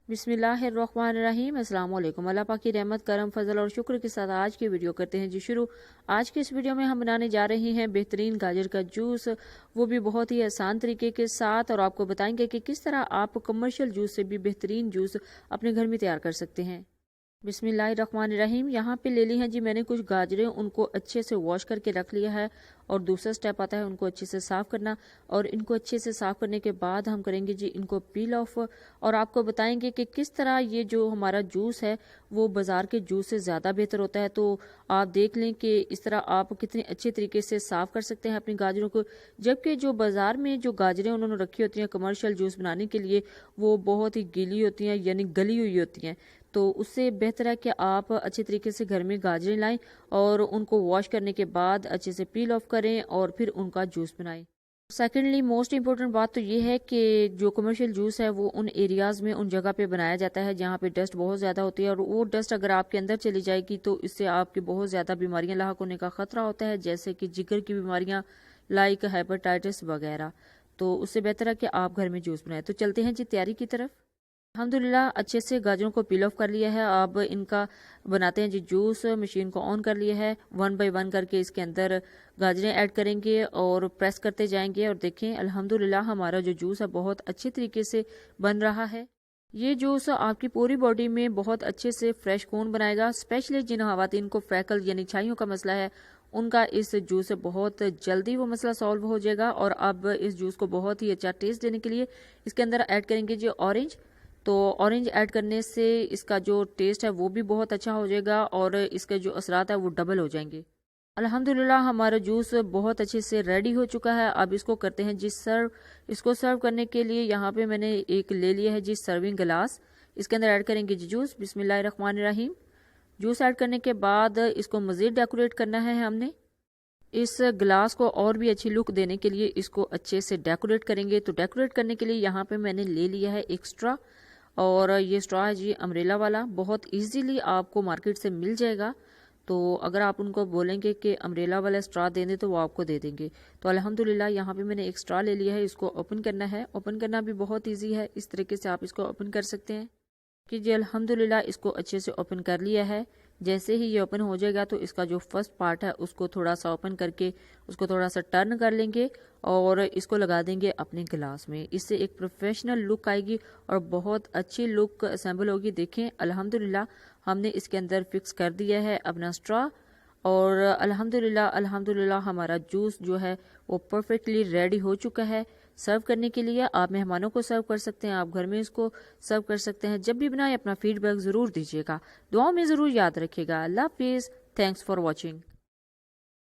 बिस्मिल्लाहिर्रहमानिर्रहीम। अस्सलाम वालेकुम। अल्लाह पाक की रहमत, करम, फजल और शुक्र के साथ आज की वीडियो करते हैं जी शुरू। आज की इस वीडियो में हम बनाने जा रहे हैं बेहतरीन गाजर का जूस, वो भी बहुत ही आसान तरीके के साथ, और आपको बताएंगे कि किस तरह आप कमर्शियल जूस से भी बेहतरीन जूस अपने घर में तैयार कर सकते हैं। बिस्मिल्लाहिर्रहमानिर्रहीम। यहाँ पे ले ली हैं जी मैंने कुछ गाजरें, उनको अच्छे से वॉश करके रख लिया है। और दूसरा स्टेप आता है उनको अच्छे से साफ़ करना, और इनको अच्छे से साफ़ करने के बाद हम करेंगे जी इनको पील ऑफ, और आपको बताएंगे कि किस तरह ये जो हमारा जूस है वो बाज़ार के जूस से ज़्यादा बेहतर होता है। तो आप देख लें कि इस तरह आप कितने अच्छे तरीके से साफ़ कर सकते हैं अपनी गाजरों को, जबकि जो बाज़ार में जो गाजरें उन्होंने रखी होती हैं कमर्शियल जूस बनाने के लिए वो बहुत ही गीली होती हैं, यानी गली हुई होती हैं। तो उससे बेहतर है कि आप अच्छे तरीके से घर में गाजरें लाएं और उनको वॉश करने के बाद अच्छे से पील ऑफ करें और फिर उनका जूस बनाएं। सेकेंडली मोस्ट इम्पोर्टेंट बात तो ये है कि जो कमर्शियल जूस है वो उन एरियाज़ में, उन जगह पे बनाया जाता है जहाँ पे डस्ट बहुत ज़्यादा होती है, और वो डस्ट अगर आपके अंदर चली जाएगी तो इससे आपकी बहुत ज़्यादा बीमारियाँ लाक होने का ख़तरा होता है, जैसे कि जिगर की बीमारियाँ लाइक हेपेटाइटिस वगैरह। तो उससे बेहतर है कि आप घर में जूस बनाएं। तो चलते हैं जी तैयारी की तरफ। अल्हम्दुलिल्लाह अच्छे से गाजरों को पील ऑफ कर लिया है। अब इनका बनाते हैं जी जूस। मशीन को ऑन कर लिया है, 1 बाय 1 करके इसके अंदर गाजरें ऐड करेंगे और प्रेस करते जाएंगे, और देखें अल्हम्दुलिल्लाह हमारा जो जूस है बहुत अच्छे तरीके से बन रहा है। ये जूस आपकी पूरी बॉडी में बहुत अच्छे से फ्रेश खून बनाएगा, स्पेशली जिन खवातीन को फ्रैकल यानी छाइयों का मसला है उनका इस जूस से बहुत जल्दी वो मसला सॉल्व हो जाएगा। और अब इस जूस को बहुत ही अच्छा टेस्ट देने के लिए इसके अंदर ऐड करेंगे जी ऑरेंज। तो ऑरेंज ऐड करने से इसका जो टेस्ट है वो भी बहुत अच्छा हो जाएगा और इसके जो असरात है वो डबल हो जाएंगे। अल्हम्दुलिल्लाह हमारा जूस बहुत अच्छे से रेडी हो चुका है। अब इसको करते हैं जी सर्व। इसको सर्व करने के लिए यहाँ पे मैंने एक ले लिया है जी सर्विंग गिलास। इसके अंदर ऐड करेंगे जी जूस। बिस्मिल्लाहिर्रहमानिर्रहीम। जूस ऐड करने के बाद इसको मज़ीद डेकोरेट करना है हमने। इस गिलास को और भी अच्छी लुक देने के लिए इसको अच्छे से डेकोरेट करेंगे। तो डेकोरेट करने के लिए यहाँ पे मैंने ले लिया है एक स्ट्रॉ, और ये स्ट्रॉ है जी अम्ब्रेला वाला, बहुत इजीली आपको मार्केट से मिल जाएगा। तो अगर आप उनको बोलेंगे कि अम्ब्रेला वाला स्ट्रॉ दे दें तो वो आपको दे देंगे। तो अल्हम्दुलिल्लाह यहाँ पे मैंने एक स्ट्रॉ ले लिया है, इसको ओपन करना है। ओपन करना भी बहुत इजी है, इस तरीके से आप इसको ओपन कर सकते हैं कि जी अल्हम्दुलिल्लाह इसको अच्छे से ओपन कर लिया है। जैसे ही ये ओपन हो जाएगा तो इसका जो फर्स्ट पार्ट है उसको थोड़ा सा ओपन करके उसको थोड़ा सा टर्न कर लेंगे और इसको लगा देंगे अपने गिलास में। इससे एक प्रोफेशनल लुक आएगी और बहुत अच्छी लुक असेंबल होगी। देखें अल्हम्दुलिल्लाह हमने इसके अंदर फिक्स कर दिया है अपना स्ट्रॉ, और अल्हम्दुलिल्लाह हमारा जूस जो है वो परफेक्टली रेडी हो चुका है सर्व करने के लिए। आप मेहमानों को सर्व कर सकते हैं, आप घर में इसको सर्व कर सकते हैं। जब भी बनाए अपना फीडबैक ज़रूर दीजिएगा, दुआओं में ज़रूर याद रखिएगा। अल्लाह हाफिज़। Thanks for watching.